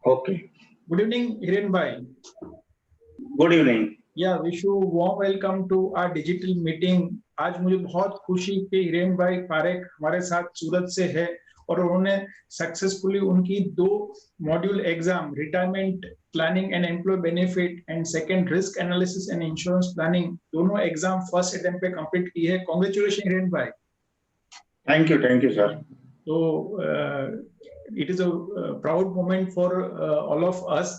Okay. Good evening, Hiren bhai. Good evening. Yeah, wish you warm welcome to our digital meeting. आज मुझे बहुत खुशी कि हिरेन भाई पारेख हमारे साथ सूरत से है और उन्होंने सक्सेसफुली उनकी 2 module exam retirement planning and employ benefit and second risk analysis and insurance planning दोनों एग्जाम फर्स्ट अटेम्प्ट पे कंप्लीट की है. कांग्रेचुलेशन हिरेन भाई. Thank you, sir. So it is a proud moment for all of us.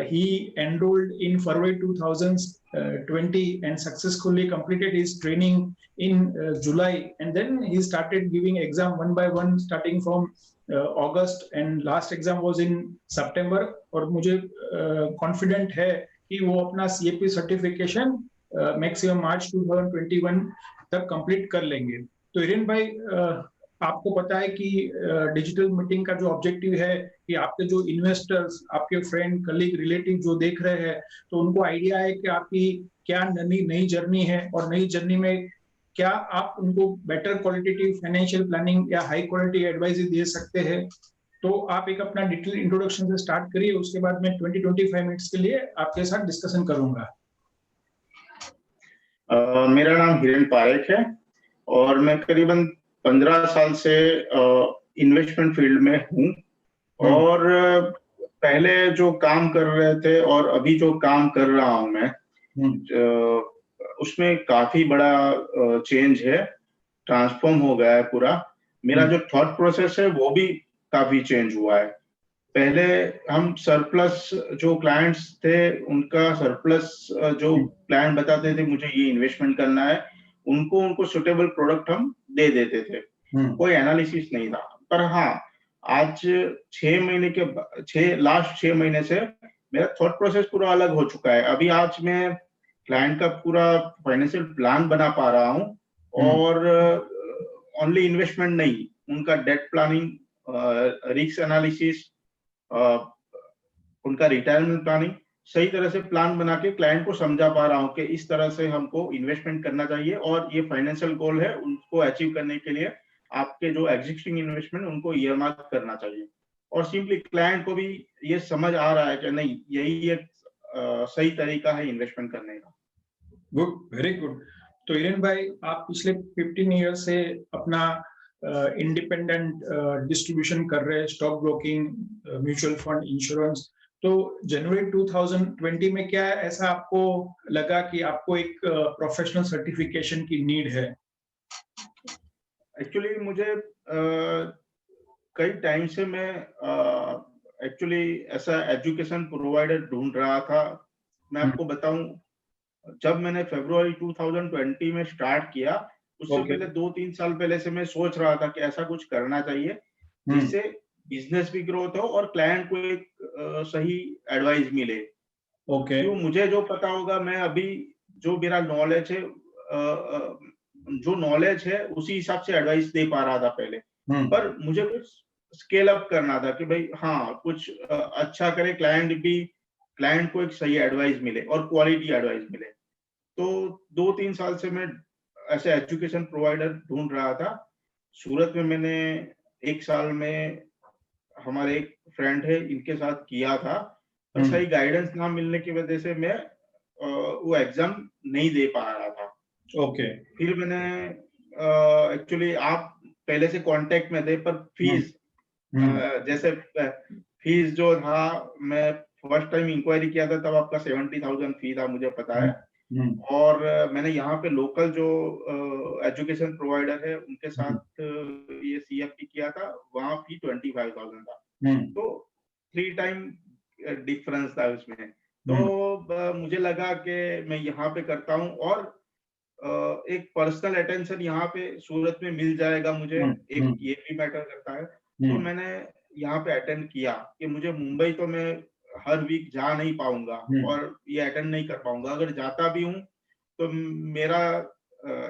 He enrolled in February 2020 and successfully completed his training in July, and then he started giving exam one by one starting from August, and last exam was in September. और मुझे confident है कि वो अपना CAP certification maximum March 2021 तक complete कर लेंगे. तो हिरेन भाई, आपको पता है कि डिजिटल मीटिंग का जो ऑब्जेक्टिव है कि आपके जो इन्वेस्टर्स, आपके फ्रेंड, कलीग, रिलेटिव जो देख रहे हैं, तो उनको आइडिया है कि आपकी क्या नई जर्नी है और नई जर्नी में क्या आप उनको बेटर क्वालिटेटिव फाइनेंशियल प्लानिंग या हाई क्वालिटी एडवाइस दे सकते हैं. तो आप एक अपना डिटेल इंट्रोडक्शन से स्टार्ट करिए, उसके बाद मैं 20-25 मिनट्स के लिए आपके साथ डिस्कशन करूंगा. मेरा नाम हिरेन पारेख है और मैं करीबन 15 साल से इन्वेस्टमेंट फील्ड में हूँ और पहले जो काम कर रहे थे और अभी जो काम कर रहा हूँ मैं, उसमें काफी बड़ा चेंज है, ट्रांसफॉर्म हो गया है पूरा. मेरा जो थॉट प्रोसेस है वो भी काफी चेंज हुआ है. पहले हम सरप्लस जो क्लाइंट्स थे उनका सरप्लस जो प्लान बताते थे मुझे ये इन्वेस्टमेंट करना है, उनको सुटेबल प्रोडक्ट हम दे देते थे. कोई एनालिसिस नहीं था. पर हाँ, आज 6 महीने से मेरा थॉट प्रोसेस पूरा अलग हो चुका है. अभी आज मैं क्लाइंट का पूरा फाइनेंशियल प्लान बना पा रहा हूँ और ओनली इन्वेस्टमेंट नहीं, उनका डेट प्लानिंग, रिस्क एनालिसिस, उनका रिटायरमेंट प्लानिंग, सही तरह से प्लान बना के क्लाइंट को समझा पा रहा हूँ कि इस तरह से हमको इन्वेस्टमेंट करना चाहिए और ये फाइनेंशियल गोल है, उनको अचीव करने के लिए आपके जो एग्जिस्टिंग इन्वेस्टमेंट उनको ईयरमार्क करना चाहिए. और सिंपली क्लाइंट को भी ये समझ आ रहा है कि नहीं, यही एक सही तरीका है इन्वेस्टमेंट करने का. Good, very good. तो हिरेन भाई, आप पिछले 15 ईयर से अपना इंडिपेंडेंट डिस्ट्रीब्यूशन कर रहे हैं, stock broking, mutual fund, insurance. तो जनवरी 2020 में क्या ऐसा आपको लगा कि आपको एक प्रोफेशनल सर्टिफिकेशन की नीड है? एक्चुअली मुझे कई टाइम से मैं एक्चुअली ऐसा एजुकेशन प्रोवाइडर ढूंढ रहा था. मैं आपको बताऊं, जब मैंने फरवरी 2020 में स्टार्ट किया, उससे पहले 2-3 साल पहले से मैं सोच रहा था कि ऐसा कुछ करना चाहिए जिससे बिजनेस भी ग्रोथ हो और क्लाइंट को एक सही एडवाइस मिले. क्यों, मुझे जो पता होगा, मैं अभी जो मेरा नॉलेज है, जो नॉलेज है उसी हिसाब से एडवाइस दे पा रहा था पहले. पर मुझे कुछ स्केल अप करना था कि भाई हाँ, कुछ अच्छा करे, क्लाइंट को एक सही एडवाइस मिले और क्वालिटी एडवाइस मिले. तो 2-3 साल से मैं ऐसे एजुकेशन प्रोवाइडर ढूंढ रहा था. सूरत में मैंने 1 साल में हमारे एक फ्रेंड है, इनके साथ किया था, पर सही गाइडेंस ना मिलने की वजह से मैं वो एग्जाम नहीं दे पा रहा था. फिर मैंने एक्चुअली आप पहले से कांटेक्ट में थे, पर फीस जैसे फीस जो था, मैं फर्स्ट टाइम इंक्वायरी किया था तब आपका 70,000 फी था, मुझे पता है. और मैंने यहाँ पे लोकल जो एजुकेशन प्रोवाइडर है उनके साथ ये CFP किया था, वहाँ फी 25,000 था. तो 3 टाइम डिफरेंस था उसमें. तो मुझे लगा कि मैं यहाँ पे करता हूँ और एक पर्सनल अटेंशन यहाँ पे सूरत में मिल जाएगा मुझे, एक ये भी मैटर करता है. तो मैंने यहाँ पे अटेंड किया कि मुझे मुंबई तो मैं हर वीक जा नहीं पाऊंगा और ये अटेंड नहीं कर पाऊंगा. अगर जाता भी हूँ तो मेरा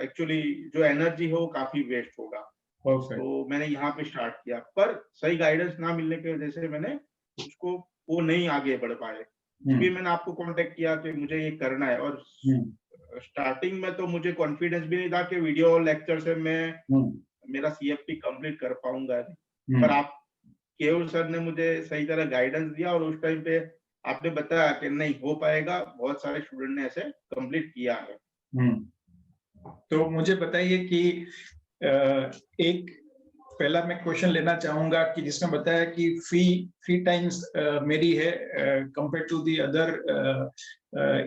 एक्चुअली जो एनर्जी है वो काफी वेस्ट होगा. तो मैंने यहाँ पे स्टार्ट किया, पर सही गाइडेंस ना मिलने की वजह से मैंने उसको वो नहीं आगे बढ़ पाए. फिर मैंने आपको कांटेक्ट किया कि मुझे ये करना है. और स्टार्टिंग में तो मुझे कॉन्फिडेंस भी नहीं था कि वीडियो लेक्चर से मैं मेरा CFP कंप्लीट कर पाऊंगा. पर आप केवल सर ने मुझे सही तरह गाइडेंस दिया और उस टाइम पे आपने बताया कि नहीं हो पाएगा, बहुत सारे स्टूडेंट ने ऐसे कंप्लीट किया है। तो मुझे बताइए कि एक पहला मैं क्वेश्चन लेना चाहूंगा कि जिसमें बताया कि फी 3 टाइम्स मेरी है compare to the other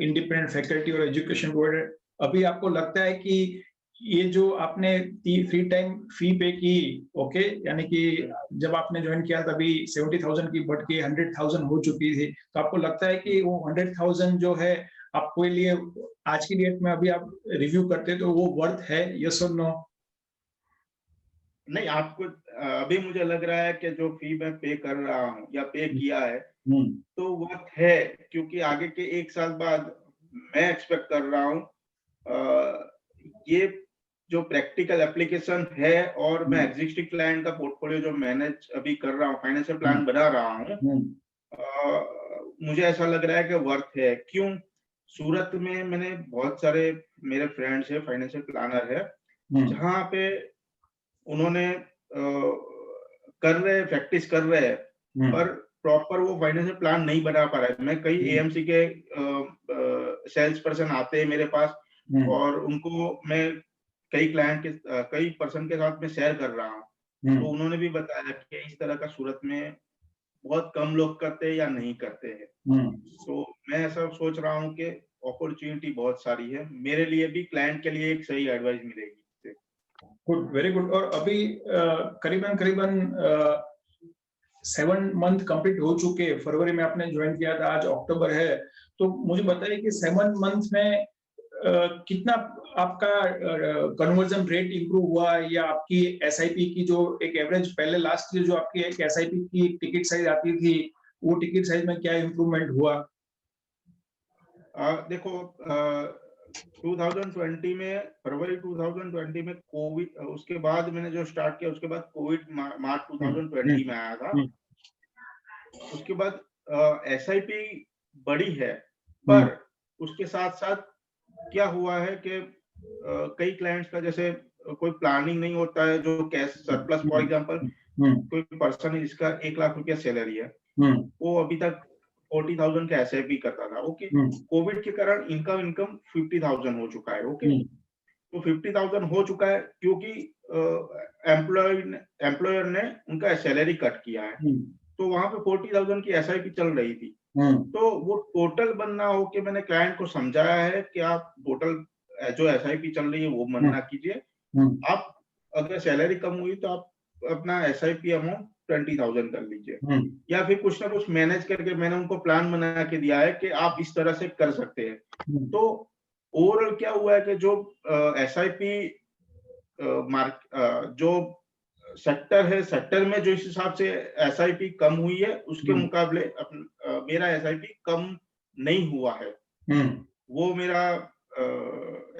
independent faculty और एजुकेशन प्रोवाइडर। अभी आपको लगता है कि ये जो आपने 3 टाइम फी पे की, ओके, यानी कि जब आपने ज्वाइन किया तभी 70,000 की बढ़ के 100,000 हो चुकी थी, तो आपको लगता है कि वो 100,000 जो है आपके लिए आज की डेट में अभी आप रिव्यू करते तो वो वर्थ है, यस और नो? नहीं, आपको अभी मुझे लग रहा है कि जो फी मैं पे कर रहा हूँ या पे किया है, तो वर्थ है, क्योंकि आगे के 1 साल बाद मैं एक्सपेक्ट कर रहा हूँ ये जो प्रैक्टिकल एप्लीकेशन है और मैं एग्जिस्टिंग क्लाइंट का पोर्टफोलियो जो मैनेज अभी कर रहा हूँ, फाइनेंशियल प्लान बना रहा हूँ, मुझे ऐसा लग रहा है कि वर्थ है। क्यों? सूरत में मैंने बहुत सारे मेरे फ्रेंड्स है, फाइनेंशियल प्लानर है, जहाँ पे उन्होंने कर रहे हैं, प्रैक्टिस कर रहे हैं, पर प्रॉपर वो फाइनेंशियल प्लान नहीं बना पा रहे हैं। मैं कई एएमसी के सेल्स पर्सन आते हैं मेरे पास और उनको मैं कई क्लाइंट के कई पर्सन के साथ में शेयर कर रहा हूँ, तो उन्होंने भी बताया कि इस तरह का सूरत में बहुत कम लोग करते हैं या नहीं करते हैं। तो मैं ऐसा सोच रहा हूँ कि अपॉर्चुनिटी बहुत सारी है, मेरे लिए भी, क्लाइंट के लिए एक सही एडवाइस मिलेगी इससे। Good, very good. और अभी करीबन 7 मंथ कंप्लीट हो चुके हैं। फरवरी में आपने ज्वाइन किया था, आज अक्टूबर है, तो मुझे बताइए कि 7 मंथ में कितना आपका कन्वर्जन रेट इंप्रूव हुआ, या आपकी एसआईपी की जो एक एवरेज पहले लास्ट ईयर जो आपकी एक एसआईपी की टिकट साइज आती थी, वो टिकट साइज में क्या इंप्रूवमेंट हुआ? देखो 2020 में, फरवरी 2020 में कोविड, उसके बाद मैंने जो स्टार्ट किया, उसके बाद कोविड मार्च 2020 में आया था। उसके बाद एसआईपी बढ़ी है, पर उसके साथ साथ क्या हुआ है कि कई क्लाइंट्स का जैसे कोई प्लानिंग नहीं होता है, जो कैश सरप्लस, फॉर एग्जांपल कोई पर्सन है जिसका 1 लाख रुपया सैलरी है, वो अभी तक 40,000 का एसआईपी करता था, ओके, कोविड के कारण इनकम 50,000 हो चुका है, ओके, तो 50,000 हो चुका है क्योंकि एम्प्लॉयर ने उनका सैलरी कट किया है, तो वहां पे 40,000 की एसआईपी चल रही थी। तो वो टोटल बनना हो कि मैंने क्लाइंट को समझाया है कि आप टोटल जो एसआईपी चल रही है वो मन ना कीजिए, आप अगर सैलरी कम हुई तो आप अपना एसआईपी अमाउंट 20,000 कर लीजिए, या फिर कुछ ना कुछ मैनेज करके मैंने उनको प्लान बना के दिया है कि आप इस तरह से कर सकते हैं। तो ओवरऑल क्या हुआ है कि जो एसआईपी जो सेक्टर है, सेक्टर में जो इस हिसाब से एसआईपी कम हुई है, उसके मुकाबले मेरा एसआईपी कम नहीं हुआ है। वो मेरा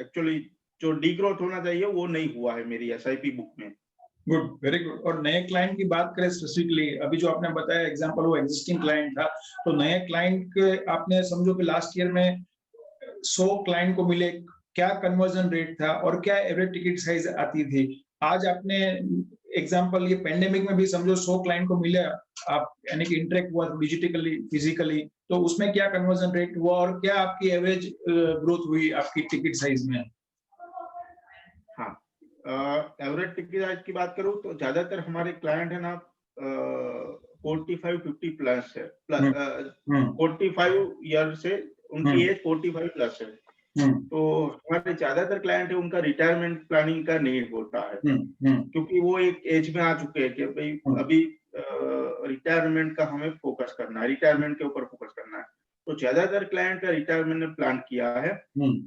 एक्चुअली जो डीग्रोथ होना चाहिए वो नहीं हुआ है मेरी एसआईपी बुक में। Good, very good. और नए क्लाइंट की बात करें स्पेसिफिकली, अभी जो आपने बताया एग्जांपल वो एग्जिस्टिंग क्लाइंट था, तो नए क्लाइंट के आपने समझो कि लास्ट ईयर में 100 क्लाइंट को मिले, क्या कन्वर्जन रेट था और क्या एवरेज टिकट साइज आती थी? आज आपने एग्जांपल ये पेंडेमिक में भी समझो 100 क्लाइंट को मिले आप, यानी कि इंटरेक्ट हुआ डिजिटली फिजिकली, तो उसमें क्या कन्वर्जन रेट हुआ और क्या आपकी एवरेज ग्रोथ हुई आपकी टिकट साइज में? हाँ, एवरेज टिकट साइज की बात करूं तो ज्यादातर हमारे क्लाइंट है ना 45-50 प्लस है, प्लस 45 ईयर से, उनकी एज 45 प्लस है। तो हमारे ज्यादातर क्लाइंट है उनका रिटायरमेंट प्लानिंग का नीड होता है, क्योंकि वो एक एज में आ चुके हैं कि भाई अभी रिटायरमेंट का हमें फोकस करना है, रिटायरमेंट के ऊपर फोकस करना है। तो ज्यादातर क्लाइंट का रिटायरमेंट ने प्लान किया है,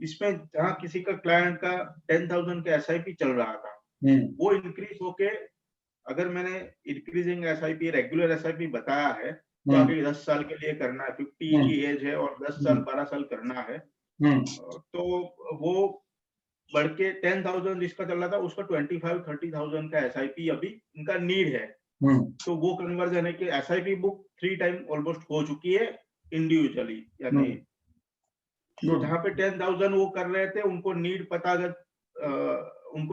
इसमें जहाँ किसी का क्लाइंट का 10,000 का एसआईपी चल रहा था, वो इंक्रीज होके, अगर मैंने इंक्रीजिंग एसआईपी, रेगुलर एसआईपी बताया है, तो आगे 10 साल के लिए करना है, 50 की एज है और 10 साल 12 साल करना है, तो वो बढ़ के 10,000 जिसका चल रहा था उसका 25-30,000 का एसआईपी अभी इनका नीड है। तो वो कन्वर्जन है कि एसआईपी बुक 3 टाइम ऑलमोस्ट हो चुकी है इंडिविजुअली, यानी जहाँ पे 10,000 वो कर रहे थे, उनको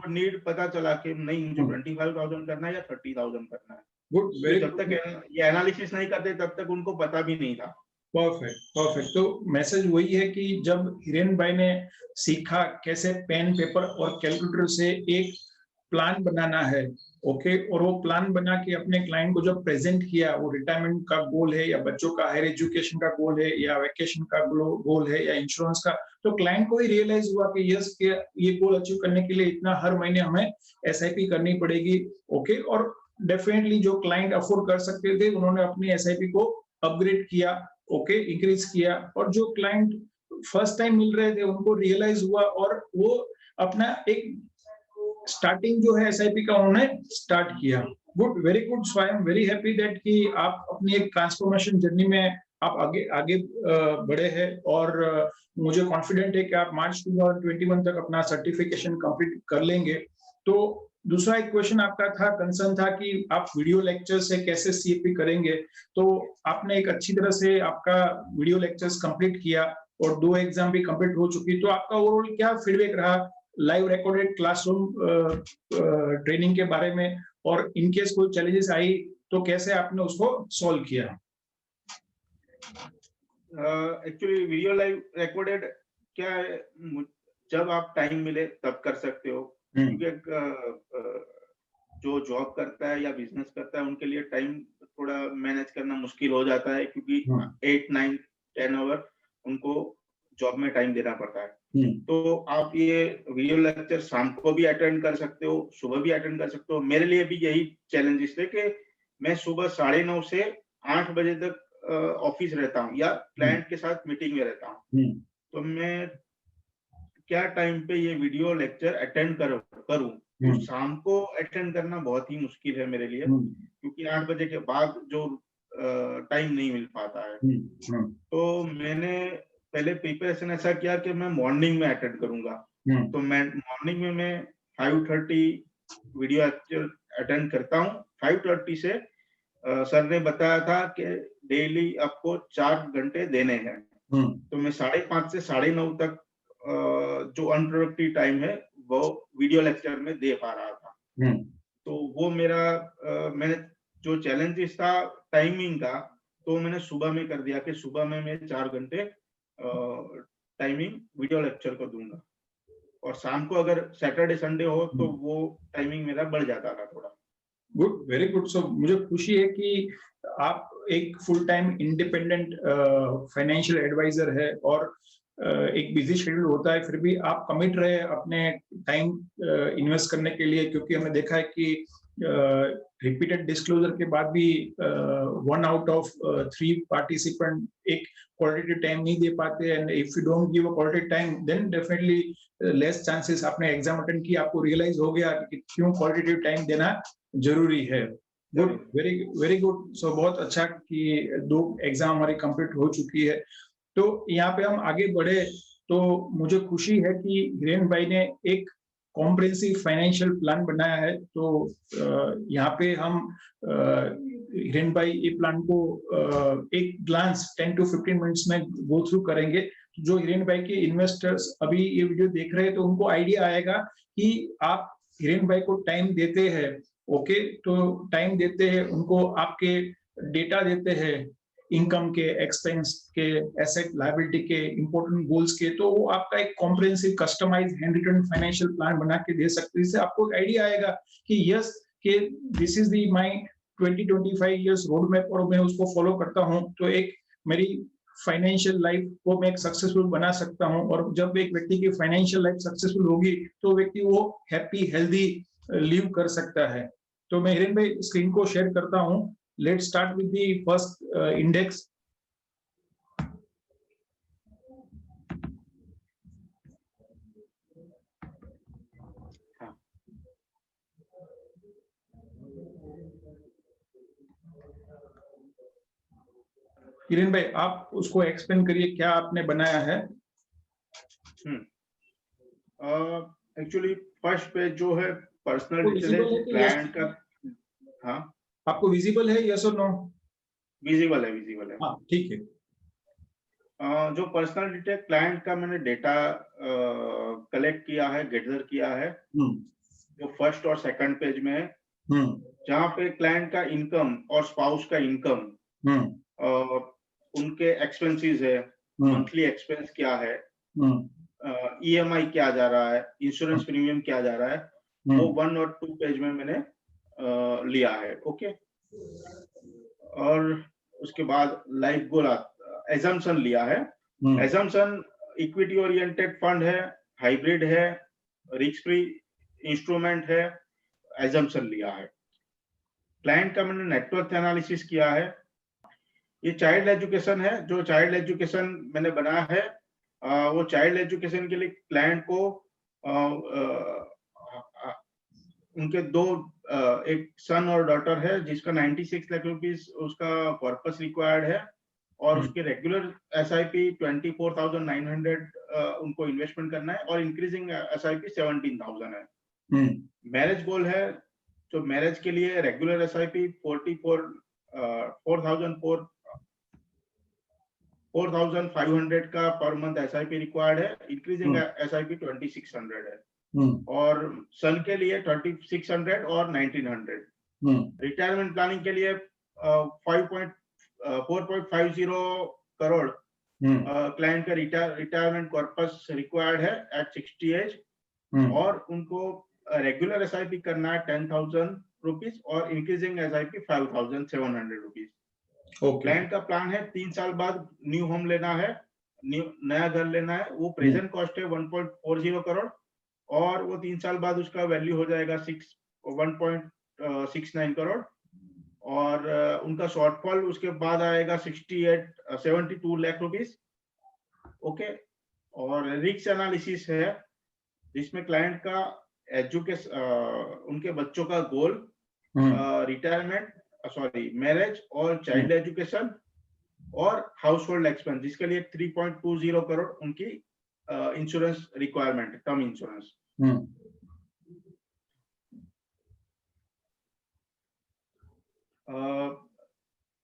नीड पता चला कि नहीं मुझे 25,000 करना है या 30,000 करना है। गुड, वेरी जब तक ये एनालिसिस नहीं करते तब तक उनको पता भी नहीं था। Perfect, perfect. तो मैसेज वही है कि जब हिरेन भाई ने सीखा कैसे पेन पेपर और कैलकुलेटर से एक प्लान बनाना है, ओके, और वो प्लान बना के अपने क्लाइंट को जब प्रेजेंट किया, वो रिटायरमेंट का गोल है या बच्चों का हायर एजुकेशन का गोल है या वेकेशन का गोल है या इंश्योरेंस का, तो क्लाइंट को ही रियलाइज हुआ कि यस, के ये गोल अचीव करने के लिए इतना हर महीने हमें एसआईपी करनी पड़ेगी, ओके। और डेफिनेटली जो क्लाइंट अफोर्ड कर सकते थे उन्होंने अपनी एसआईपी को अपग्रेड किया, ओके, इंक्रीज किया, और जो क्लाइंट फर्स्ट टाइम मिल रहे थे उनको रियलाइज हुआ और वो अपना एक स्टार्टिंग जो है एसआईपी का उन्होंने स्टार्ट किया। Good, very good. So I am very happy that कि आप अपनी एक ट्रांसफॉर्मेशन जर्नी में आप आगे आगे बढ़े हैं, और मुझे कॉन्फिडेंट है कि आप मार्च 2021 तक अपना सर्टिफिकेशन कंप्लीट कर लेंगे। तो दूसरा एक क्वेश्चन आपका था, कंसर्न था कि आप वीडियो लेक्चर से कैसे सीएपी करेंगे। तो आपने एक अच्छी तरह से आपका वीडियो लेक्चर्स कंप्लीट किया और 2 एग्जाम भी कंप्लीट हो चुकी, तो आपका ओवरऑल क्या फीडबैक रहा लाइव रिकॉर्डेड क्लासरूम ट्रेनिंग के बारे में, और इन केस कोई चैलेंजेस आई तो कैसे आपने उसको सॉल्व किया? एक्चुअली वीडियो लाइव रिकॉर्डेड क्या है, जब आप टाइम मिले तब कर सकते हो, क्योंकि जो जॉब करता है या बिजनेस करता है उनके लिए टाइम थोड़ा मैनेज करना मुश्किल हो जाता है, क्योंकि 8, 9, 10 आवर उनको जॉब में टाइम देना पड़ता है। तो आप ये वीडियो लेक्चर शाम को भी अटेंड कर सकते हो, सुबह भी अटेंड कर सकते हो। मेरे लिए भी यही चैलेंजेस थे कि मैं सुबह 9:30 से 8 बजे तक ऑफिस रहता हूँ या क्लाइंट के साथ मीटिंग में रहता हूँ। तो मैं क्या टाइम पे ये वीडियो लेक्चर अटेंड करूँ, तो शाम को अटेंड करना बहुत ही मुश्किल है मेरे लिए, क्योंकि 8 बजे के बाद जो टाइम नहीं मिल पाता है। तो मैंने पहले प्रिपरेशन ऐसा किया कि मैं मॉर्निंग में अटेंड करूंगा। तो मैं मॉर्निंग में मैं 5:30 वीडियो लेक्चर अटेंड करता हूँ। 5:30 से सर ने बताया था कि डेली आपको 4 घंटे देने हैं। तो मैं 5:30 से 9:30 तक जो अनप्रोडक्टिव टाइम है वो वीडियो लेक्चर में दे पा रहा था। तो वो मेरा मैंने जो चैलेंजेस था टाइमिंग का, तो मैंने सुबह में कर दिया कि सुबह में मैं 4 घंटे टाइमिंग वीडियो लेक्चर को दूंगा, और शाम को अगर सैटरडे संडे हो तो वो टाइमिंग मेरा बढ़ जाता था थोड़ा। Good, very good. सो मुझे खुशी है कि आप एक full time independent financial adviser है, और एक बिजी शेड्यूल होता है, फिर भी आप कमिट रहे अपने टाइम इन्वेस्ट करने के लिए, क्योंकि हमने देखा है कि रिपीटेड डिस्क्लोजर के बाद भी 1 आउट ऑफ 3 पार्टिसिपेंट एक क्वालिटी टाइम नहीं दे पाते, and if you don't give a quality time then definitely less chances. आपने एग्जाम अटेंड किया, आपको रियलाइज हो गया कि क्यों क्वालिटेटिव टाइम देना जरूरी है। Good, very very good. So बहुत अच्छा कि 2 एग्जाम हमारी कंप्लीट हो चुकी है। तो यहाँ पे हम आगे बढ़े, तो मुझे खुशी है कि हिरेन भाई ने एक कॉम्प्रिहेंसिव फाइनेंशियल प्लान बनाया है। तो यहाँ पे हम हिरेन भाई ये प्लान को एक ग्लांस 10 to 15 मिनट्स में गो थ्रू करेंगे। जो हिरेन भाई के इन्वेस्टर्स अभी ये वीडियो देख रहे हैं तो उनको आइडिया आएगा कि आप हिरेन भाई को टाइम देते हैं, ओके, तो टाइम देते हैं उनको, आपके डेटा देते हैं इनकम के, एक्सपेंस के, एसेट लायबिलिटी के, इंपॉर्टेंट गोल्स के, तो वो आपका एक comprehensive customise handwritten financial plan बना के दे सकते हैं। इससे आपको एक आइडिया आएगा कि यस, कि this is the my 20-25 years road map, और मैं उसको फॉलो करता हूँ तो एक मेरी फाइनेंशियल लाइफ को मैं एक सक्सेसफुल बना सकता हूँ। और जब एक व्यक्ति की फाइनेंशियल लाइफ सक्सेसफुल होगी तो व्यक्ति वो हैप्पी हेल्दी लिव कर सकता है। तो मैं हिरेन भाई स्क्रीन को शेयर करता हूँ। Let's start with the first index. किरण भाई, आप उसको एक्सप्लेन करिए क्या आपने बनाया है। एक्चुअली फर्स्ट पेज जो है पर्सनल डिटेल है क्लाइंट का। हाँ, आपको विजिबल है, यस और नो? विजिबल है, विजिबल है। हाँ, ठीक है। जो पर्सनल डिटेल क्लाइंट का मैंने डेटा कलेक्ट किया है, गैदर किया है, जो फर्स्ट और सेकंड पेज में है। जहाँ पे क्लाइंट का इनकम और स्पाउस का इनकम, उनके एक्सपेंसेस है, मंथली एक्सपेंस क्या है, ईएमआई क्या जा रहा है, इंश्योरेंस प्रीमियम क्या जा रहा है, वो 1 और 2 पेज में मैंने लिया है। ओके, और उसके बाद लाइफ गोल एजम्पशन लिया है। एजम्पशन इक्विटी ओरिएंटेड फंड है, हाइब्रिड है, रिस्क फ्री इंस्ट्रूमेंट है, एजम्पशन लिया है। क्लाइंट का मैंने नेटवर्क एनालिसिस किया है। ये चाइल्ड एजुकेशन है, जो चाइल्ड एजुकेशन मैंने बनाया है, वो चाइल्ड एजुकेशन के लिए क्लाइंट को उनके दो एक सन और डॉटर है जिसका 96 लाख रुपीस उसका कॉर्पस रिक्वायर्ड है, और उसके रेगुलर एसआईपी 24,900 उनको इन्वेस्टमेंट करना है, और इंक्रीजिंग एसआईपी 17,000 है। मैरिज गोल है, तो मैरिज के लिए रेगुलर एसआईपी 4,500 का पर मंथ एसआईपी रिक्वायर्ड है, इंक्रीजिंग एसआईपी 2,600 है, और सन के लिए 2,600 और 1,900। रिटायरमेंट प्लानिंग के लिए 4.50 करोड़ क्लाइंट का रिटायरमेंट कॉर्पस रिक्वायर्ड है एट 60 एज, और उनको रेगुलर एसआईपी करना है 10,000 रुपीज और इंक्रीजिंग एसआईपी 5,700 रुपीज। क्लाइंट का प्लान है 3 साल बाद न्यू होम लेना है, नया घर लेना है, वो प्रेजेंट कॉस्ट है 1.40 करोड़, और वो 3 साल बाद उसका वैल्यू हो जाएगा 1.69 करोड़, और उनका शॉर्टफॉल उसके बाद आएगा 72 लाख रुपीस। ओके, और रिस्क एनालिसिस है जिसमें क्लाइंट का एजुकेशन, उनके बच्चों का गोल, रिटायरमेंट, मैरिज और चाइल्ड एजुकेशन और हाउस होल्ड एक्सपेंस, जिसके लिए 3.20 करोड़ उनकी इंश्योरेंस रिक्वायरमेंट, टर्म इंश्योरेंस।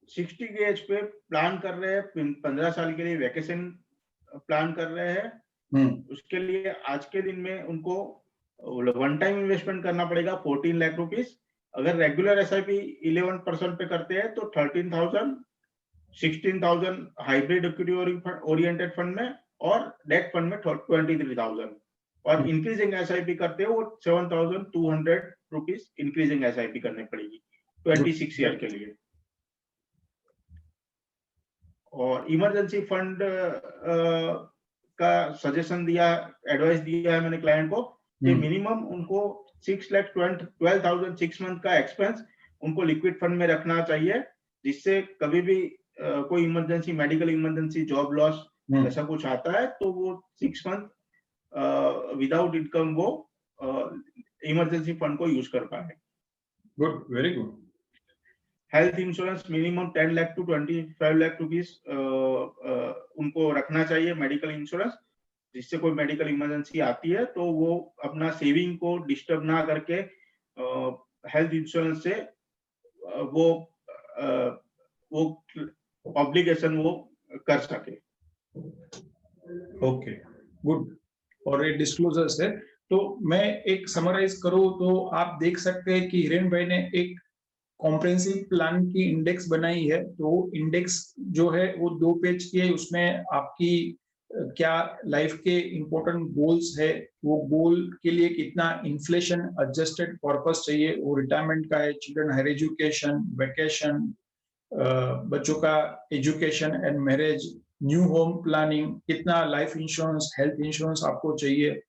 60 की एज पे प्लान कर रहे हैं, 15 साल के लिए वैकेशन प्लान कर रहे हैं, उसके लिए आज के दिन में उनको वन टाइम इन्वेस्टमेंट करना पड़ेगा 14 लाख रुपीस। अगर रेगुलर एसआईपी 11% पे करते हैं तो 13,000, 16,000 हाइब्रिड इक्विटी ओरिएंटेड फंड में, और डेट फंड में 23,000, और इंक्रीजिंग एसआईपी करते हैं वो 7,200 रुपीस इंक्रीजिंग एसआईपी करनी पड़ेगी 26 ईयर के लिए। और इमरजेंसी फंड का सजेशन दिया, एडवाइस दिया है मैंने क्लाइंट को कि मिनिमम उनको 6,12,000 6 मंथ का एक्सपेंस उनको लिक्विड फंड में रखना चाहिए, जिससे कभी भी कोई emergency, medical emergency, job loss ऐसा कुछ आता है तो वो 6 मंथ विदाउट इनकम वो इमरजेंसी फंड को यूज कर पाए। Good, very good. Health insurance minimum 10 lakh to 25 lakh rupees उनको रखना चाहिए, मेडिकल इंश्योरेंस, जिससे कोई मेडिकल इमरजेंसी आती है तो वो अपना सेविंग को डिस्टर्ब ना करके हेल्थ इंश्योरेंस से वो ऑब्लिगेशन वो कर सके। Okay, good. और ये डिस्क्लोजर्स है, तो मैं एक समराइज करूं तो आप देख सकते हैं कि हिरेन भाई ने एक कॉम्प्रिहेंसिव प्लान की इंडेक्स बनाई है। तो इंडेक्स जो है वो 2 पेज की है, उसमें आपकी क्या लाइफ के इंपॉर्टेंट गोल्स है, वो गोल के लिए कितना इन्फ्लेशन एडजस्टेड कॉर्पस चाहिए, वो रिटायरमेंट का है, चिल्ड्रन हायर एजुकेशन, वेकेशन, बच्चों का education and marriage, new home planning, कितना लाइफ इंश्योरेंस, हेल्थ इंश्योरेंस आपको चाहिए।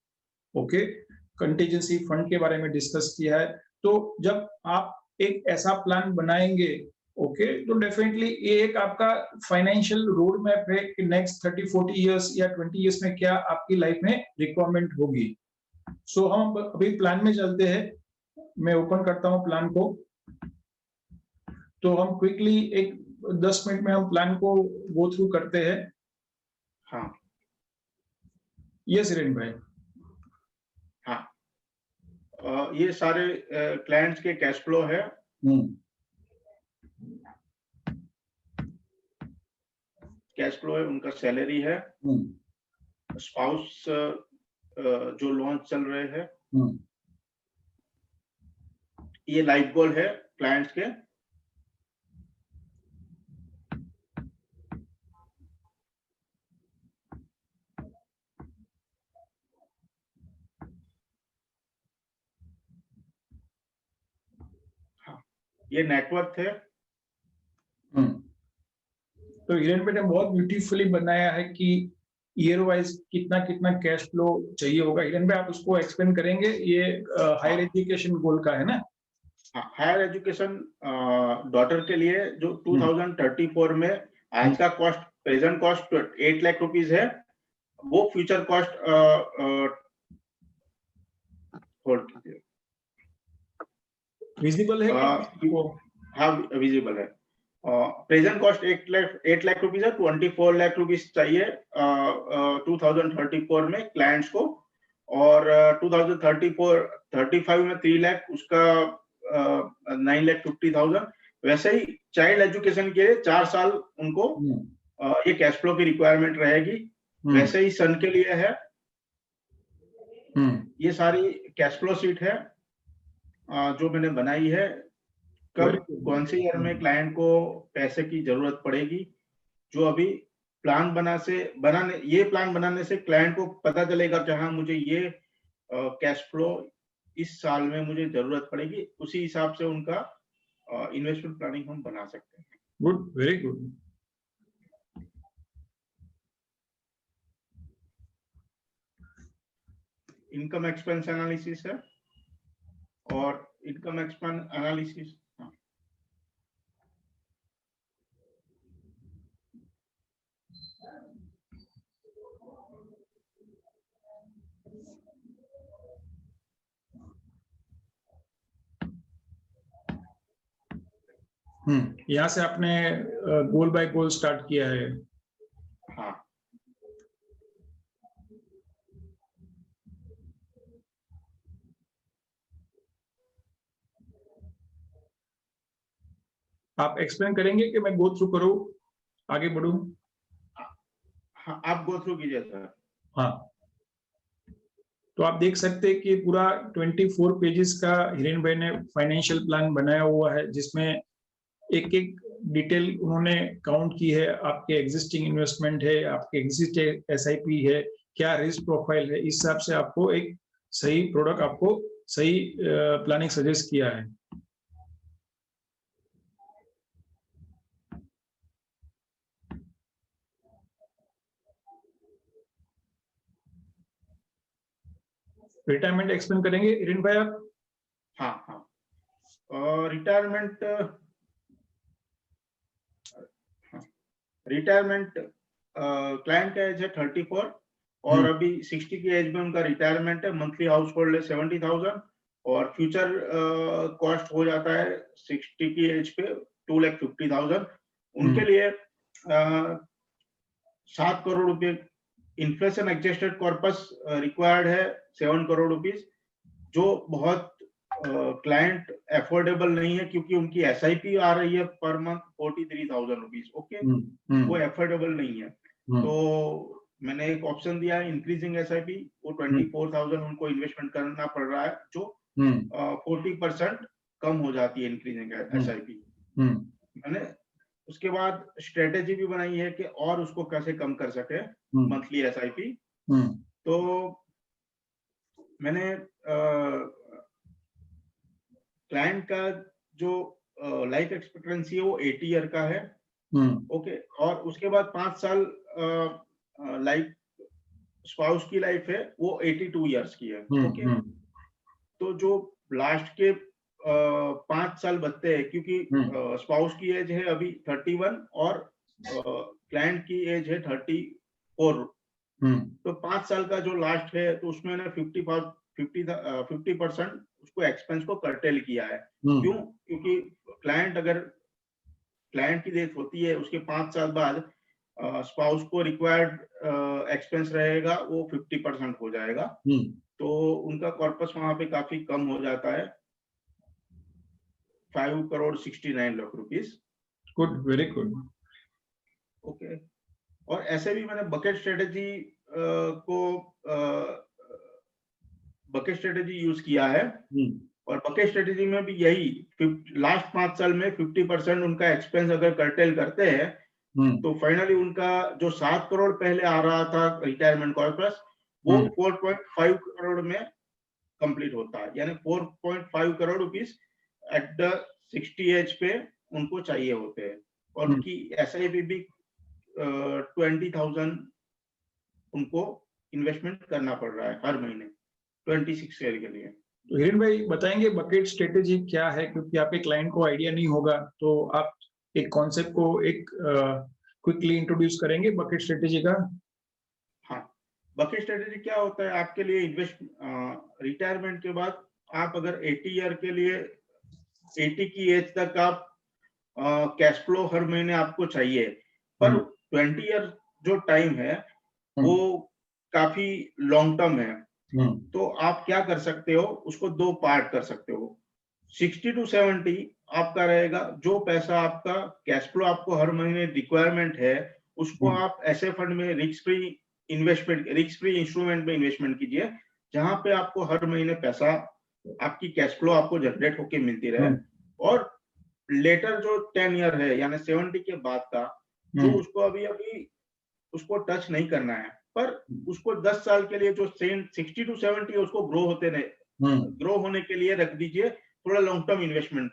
ओके, कंटीजेंसी फंड के बारे में डिस्कस किया है। तो जब आप एक ऐसा प्लान बनाएंगे, ओके, तो डेफिनेटली ये एक आपका फाइनेंशियल रोड मैप है कि नेक्स्ट 30-40 इयर्स या 20 इयर्स में क्या आपकी लाइफ में रिक्वायरमेंट होगी। सो हम अभी प्लान में चलते हैं। मैं ओपन करता हूं प्लान को, तो हम क्विकली एक 10 मिनट में हम प्लान को गो थ्रू करते हैं। हाँ, यस हिरेन भाई। हाँ, ये सारे क्लाइंट्स के कैश फ्लो है। कैश फ्लो है, उनका सैलरी है, स्पाउस जो लॉन्च चल रहे हैं, ये लाइफ गोल है, क्लाइंट्स के। हाँ, ये नेटवर्क थे। तो हिरेन भाई ने बहुत ब्यूटीफुली बनाया है कि ईयर वाइज कितना कितना कैश फ्लो चाहिए होगा। हिरेन भाई आप उसको एक्सप्लेन करेंगे? ये हायर एजुकेशन गोल का है ना? हाँ, हायर एजुकेशन डॉटर के लिए जो 2034 में आज का cost, present cost 8 lakh rupees है, वो फ्यूचर कॉस्ट होल्ड कीजिए, विजिबल है कि वो? हाँ, विजिबल है। प्रेजेंट कॉस्ट 8 लाख रुपीस है, 24 लाख रुपीस चाहिए 2034 में क्लाइंट्स को, और 2035 में 3 लाख, उसका 9,50,000। वैसे ही चाइल्ड एजुकेशन के लिए 4 साल उनको ये कैश फ्लो की रिक्वायरमेंट रहेगी। वैसे ही सन के लिए है। ये सारी कैश फ्लो शीट है जो मैंने बनाई है। कब कौन से ईयर में क्लाइंट को पैसे की जरूरत पड़ेगी, जो अभी प्लान ये प्लान बनाने से क्लाइंट को पता चलेगा कि हाँ, मुझे ये कैश फ्लो इस साल में मुझे जरूरत पड़ेगी, उसी हिसाब से उनका इन्वेस्टमेंट प्लानिंग हम बना सकते हैं। Good, very good. Income expense analysis है, और इनकम एक्सपेंस एनालिसिस, यहाँ से आपने गोल बाय गोल स्टार्ट किया है। हाँ, आप एक्सप्लेन करेंगे कि मैं गो थ्रू करूं, आगे बढ़ूं? हाँ, आप गो थ्रू कीजिए सर। हाँ, तो आप देख सकते हैं कि पूरा 24 पेजेस का हिरेन भाई ने फाइनेंशियल प्लान बनाया हुआ है, जिसमें एक एक डिटेल उन्होंने काउंट की है। आपके एग्जिस्टिंग इन्वेस्टमेंट है, आपके एग्जिस्टिंग एसआईपी है, क्या रिस्क प्रोफाइल है, इस हिसाब से आपको एक सही प्रोडक्ट, आपको सही प्लानिंग सजेस्ट किया है। रिटायरमेंट एक्सप्लेन करेंगे हिरेन भाई आप? हाँ, हाँ, रिटायरमेंट क्लाइंट का एज है 34, और अभी 60 की एज में उनका रिटायरमेंट है। मंथली हाउस होल्ड है 70,000, और फ्यूचर कॉस्ट हो जाता है 60 की एज पे 2,50,000। उनके लिए 7 करोड़ रुपए इन्फ्लेशन एडजस्टेड कॉर्पस रिक्वायर्ड है, 7 करोड़ रुपीस, जो बहुत क्लाइंट अफोर्डेबल नहीं है, क्योंकि उनकी एसआईपी आ रही है पर मंथ 43,000 रुपीज। ओके, वो अफोर्डेबल नहीं है। तो मैंने एक ऑप्शन दिया है इंक्रीजिंग एसआईपी, वो 24,000 उनको इन्वेस्टमेंट करना पड़ रहा है, जो 40% कम हो जाती है इंक्रीजिंग एसआईपी। मैंने उसके बाद स्ट्रेटेजी भी बनाई है कि और उसको कैसे कम कर सके मंथली एसआईपी। तो मैंने क्लाइंट का जो लाइफ एक्सपेक्टेंसी है वो 80 ईयर का है। ओके, और उसके बाद 5 साल लाइफ स्पाउस की लाइफ है, वो 82 ईयर्स की है। ओके, तो जो लास्ट के 5 साल बचते हैं, क्योंकि स्पाउस की एज है अभी 31 और क्लाइंट की एज है 34, तो 5 साल का जो लास्ट है, तो उसमें ना 50% उसको एक्सपेंस को कर्टेल किया है। क्यों? क्योंकि क्लाइंट की डेथ होती है, उसके 5 साल बाद स्पाउस को रिक्वायर्ड एक्सपेंस रहेगा, वो 50% हो जाएगा। तो उनका कॉर्पस वहां पे काफी कम हो जाता है, 5 crore 69 lakh rupees. Good, very good. Okay, और ऐसे भी मैंने बकेट स्ट्रेटेजी यूज किया है। और बकेट स्ट्रेटेजी में भी यही लास्ट 5 साल में 50% उनका एक्सपेंस अगर कर्टेल करते हैं तो फाइनली उनका जो 7 करोड़ पहले आ रहा था रिटायरमेंट कॉर्पस वो 4.5 करोड़ में कंप्लीट होता है, यानी 4.5 crore rupees at the 60 age पे उनको चाहिए होते हैं। और उनकी SIP भी 20,000 उनको इन्वेस्टमेंट करना पड़ रहा है हर महीने 26 ईयर के लिए। तो हिरेन भाई बताएंगे बकेट स्ट्रेटेजी क्या है, क्योंकि आपके क्लाइंट को आइडिया नहीं होगा, तो आप एक कॉन्सेप्ट को एक क्विकली इंट्रोड्यूस करेंगे बकेट स्ट्रेटेजी का। हाँ, बकेट स्ट्रेटेजी क्या होता है आपके लिए, रिटायरमेंट के बाद आप अगर 80 ईयर के लिए 80 की एज तक आप कैश फ्लो हर महीने आपको चाहिए, पर 20 ईयर जो टाइम है वो काफी लॉन्ग टर्म है। तो आप क्या कर सकते हो, उसको 2 पार्ट कर सकते हो। 60 to 70 आपका रहेगा, जो पैसा आपका कैश फ्लो आपको हर महीने रिक्वायरमेंट है उसको आप ऐसे फंड में रिस्क फ्री इंस्ट्रूमेंट में इन्वेस्टमेंट कीजिए, जहां पे आपको हर महीने पैसा आपकी कैश फ्लो आपको जनरेट होके मिलती रहे। और लेटर जो 10 ईयर है यानी 70 के बाद का जो उसको अभी उसको टच नहीं करना है, पर उसको 10 साल के लिए जो 60 to 70 उसको ग्रो होने के लिए रख दीजिए थोड़ा लॉन्ग टर्म इन्वेस्टमेंट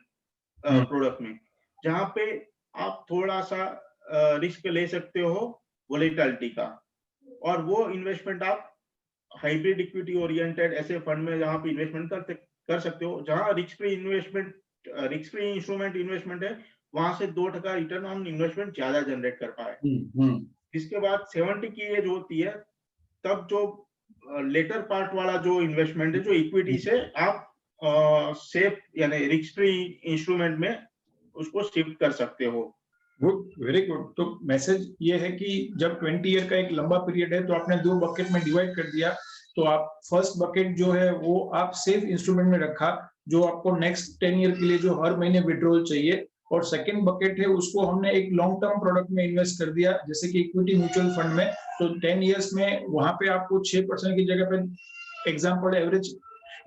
प्रोडक्ट में, जहां पे आप थोड़ा सा रिस्क ले सकते हो वोलेटिलिटी का। और वो इन्वेस्टमेंट आप हाइब्रिड इक्विटी ओरिएंटेड ऐसे फंड में जहां पे इन्वेस्टमेंट कर सकते हो, जहां रिस्क फ्री इंस्ट्रूमेंट इन्वेस्टमेंट है, वहां से 2% रिटर्न ऑन इन्वेस्टमेंट ज्यादा जनरेट कर पाए। इसके बाद 70 की एज होती है, तब जो लेटर पार्ट वाला जो इन्वेस्टमेंट है, जो इक्विटी से आप सेफ यानी रिस्क फ्री इंस्ट्रूमेंट में उसको शिफ्ट कर सकते हो। Good, very good. तो मैसेज ये है कि जब 20 ईयर का एक लंबा पीरियड है तो आपने 2 बकेट में डिवाइड कर दिया, तो आप फर्स्ट बकेट जो है वो आप सेफ इंस्ट्रूमेंट में रखा, जो आपको नेक्स्ट 10 ईयर के लिए जो हर महीने विड्रॉल चाहिए, और सेकंड बकेट है उसको हमने एक लॉन्ग टर्म प्रोडक्ट में इन्वेस्ट कर दिया, जैसे कि इक्विटी म्यूचुअल फंड में। तो 10 इयर्स में वहां पे आपको 6% की जगह पे एग्जांपल एवरेज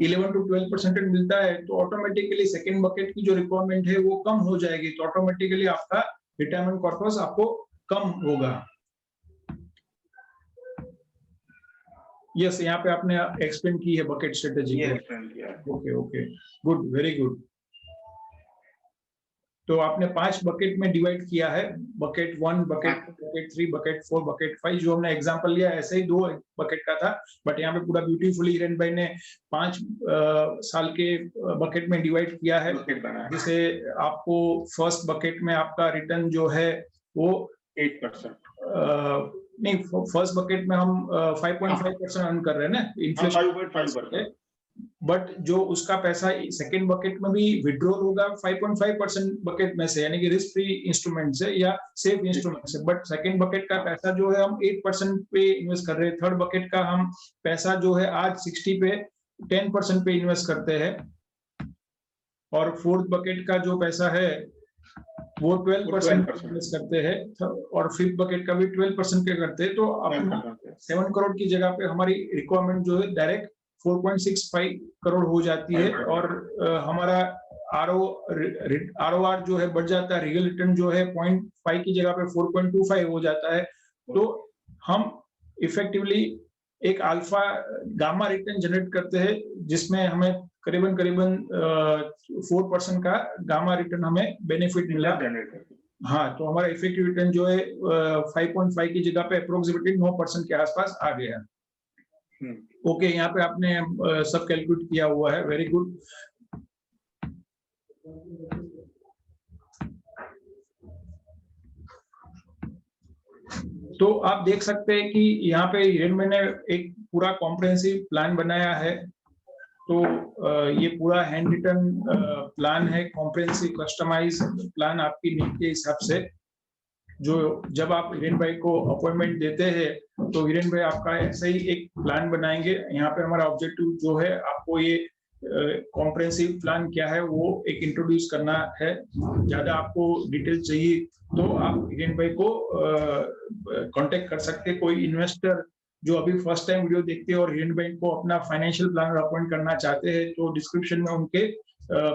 11 to 12% मिलता है, तो ऑटोमेटिकली सेकंड बकेट की जो रिक्वायरमेंट है वो कम हो जाएगी, तो ऑटोमेटिकली आपका रिटायरमेंट कॉर्पस आपको कम होगा। यस, यहाँ पे आपने एक्सप्लेन की है बकेट स्ट्रेटेजी को। Okay, good, very good. तो आपने 5 बकेट में डिवाइड किया है, bucket 1, bucket 2, bucket 3, bucket 4, bucket 5, जो हमने एग्जांपल लिया ऐसे ही 2 बकेट का था, बट यहाँ पे पूरा ब्यूटीफुली हिरेन भाई ने 5 साल के बकेट में डिवाइड किया है, जिसे आपको फर्स्ट बकेट में आपका रिटर्न जो है वो 8% नहीं, फर्स्ट बकेट में हम 5.5% अर्न कर रहे हैं ना, इन्फ्लेशन 5.5%, बट जो उसका पैसा सेकंड बकेट में भी विड्रॉल होगा 5.5% बकेट में से, यानी कि रिस्क फ्री इंस्ट्रूमेंट से या सेफ इंस्ट्रूमेंट से, बट सेकंड बकेट का पैसा जो है हम 8% पे इन्वेस्ट कर रहे हैं। थर्ड बकेट का हम पैसा जो है आज 60 पे 10% पे इन्वेस्ट करते हैं, और फोर्थ बकेट का जो पैसा है वो 12% इन्वेस्ट करते हैं, और फिफ्थ बकेट का भी 12% पे करते हैं। तो अपना 7 करोड़ की जगह पे हमारी रिक्वायरमेंट जो है डायरेक्ट 4.65 करोड़ हो जाती है, और हमारा ROR जो है बढ़ जाता है, रियल रिटर्न जो है 0.5 की जगह पे 4.25 हो जाता है। तो हम इफेक्टिवली एक अल्फा गामा रिटर्न जनरेट करते हैं, जिसमें हमें करीबन 4% का गामा रिटर्न हमें बेनिफिट मिला। हाँ, तो हमारा इफेक्टिव रिटर्न जो है 5.5 की जगह पे अप्रोक्सीमेटली 9% के आसपास आ गया। ओके, यहाँ पे आपने सब कैलकुलेट किया हुआ है, वेरी गुड। तो आप देख सकते हैं कि यहाँ पे हिरेन भाई ने एक पूरा कॉम्प्रिहेंसिव प्लान बनाया है। तो ये पूरा हैंड रिटन प्लान है, कॉम्प्रिहेंसिव कस्टमाइज प्लान आपकी नीड के हिसाब से। जो जब आप हिरेन भाई को अपॉइंटमेंट देते हैं तो हिरेन भाई आपका ऐसे ही एक प्लान बनाएंगे। यहाँ पे हमारा ऑब्जेक्टिव जो है आपको ये कॉम्प्रिहेंसिव प्लान क्या है वो एक इंट्रोड्यूस करना है। ज्यादा आपको डिटेल चाहिए तो आप हिरेन भाई को कांटेक्ट कर सकते हैं। कोई इन्वेस्टर जो अभी फर्स्ट टाइम वीडियो देखते हैं और हिरन भाई को अपना फाइनेंशियल प्लानर अपॉइंट करना चाहते हैं, तो डिस्क्रिप्शन में उनके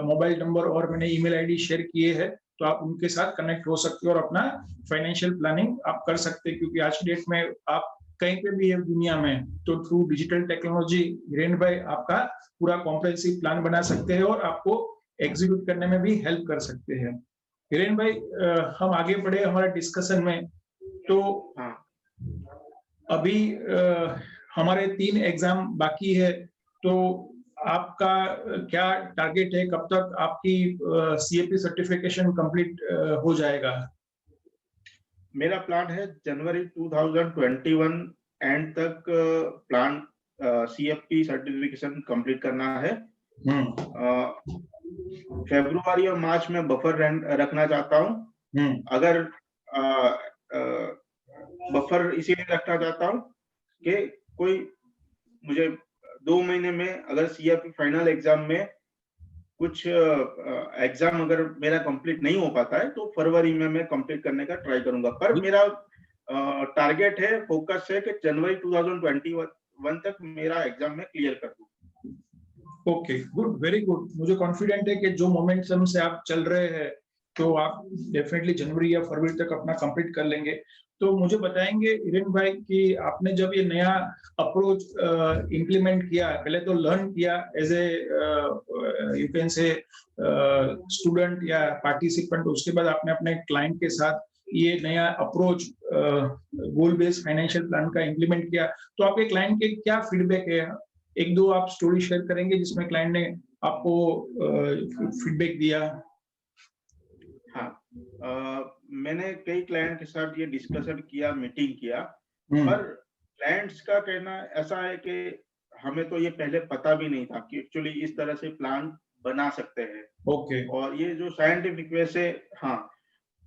मोबाइल नंबर और मैंने ईमेल आईडी शेयर किए हैं, तो आप उनके साथ कनेक्ट हो सकते हो और अपना फाइनेंशियल प्लानिंग आप कर सकते हैं, क्योंकि आज की डेट में आप कहीं पे भी है दुनिया में, तो थ्रू डिजिटल टेक्नोलॉजी हिरेन भाई आपका पूरा कॉम्प्रिहेंसिव प्लान बना सकते हैं और आपको एग्जीक्यूट करने में भी हेल्प कर सकते हैं। हिरेन भाई, हम आगे बढ़े हमारे डिस्कशन में। तो हाँ, अभी हमारे 3 एग्जाम बाकी है, तो आपका क्या टारगेट है, कब तक आपकी सीएपी सर्टिफिकेशन कंप्लीट हो जाएगा? मेरा प्लान है जनवरी 2021 एंड तक प्लान सीएफपी सर्टिफिकेशन कंप्लीट करना है। फरवरी और मार्च में बफर रखना चाहता हूँ। अगर बफर इसीलिए रखना चाहता हूँ कि कोई मुझे 2 महीने में अगर सीएफपी फाइनल एग्जाम में कुछ एग्जाम अगर मेरा कंप्लीट नहीं हो पाता है, तो फरवरी में मैं कंप्लीट करने का ट्राई करूंगा। पर मेरा टारगेट है, फोकस है कि जनवरी 2021 तक मेरा एग्जाम में क्लियर कर दूं। Okay, good, very good. मुझे कॉन्फिडेंट है कि जो मोमेंटम से आप चल रहे हैं, तो आप डेफिनेटली जनवरी या फरवरी तक अपना कंप्लीट कर लेंगे। तो मुझे बताएंगे हिरेन भाई कि आपने जब ये नया अप्रोच इम्प्लीमेंट किया, पहले तो लर्न किया as a you can say student या पार्टिसिपेंट, उसके बाद आपने अपने क्लाइंट के साथ ये नया approach goal based financial plan का इम्प्लीमेंट किया, तो आपके क्लाइंट के क्या फीडबैक है? एक दो आप स्टोरी शेयर करेंगे जिसमें क्लाइंट ने आपको फीडबैक दिया? हाँ, मैंने कई क्लाइंट के साथ ये डिस्कशन किया, मीटिंग किया, पर क्लाइंट्स का कहना ऐसा है कि हमें तो ये पहले पता भी नहीं था कि एक्चुअली इस तरह से प्लान बना सकते हैं। ओके। और ये जो साइंटिफिक वे से, हाँ,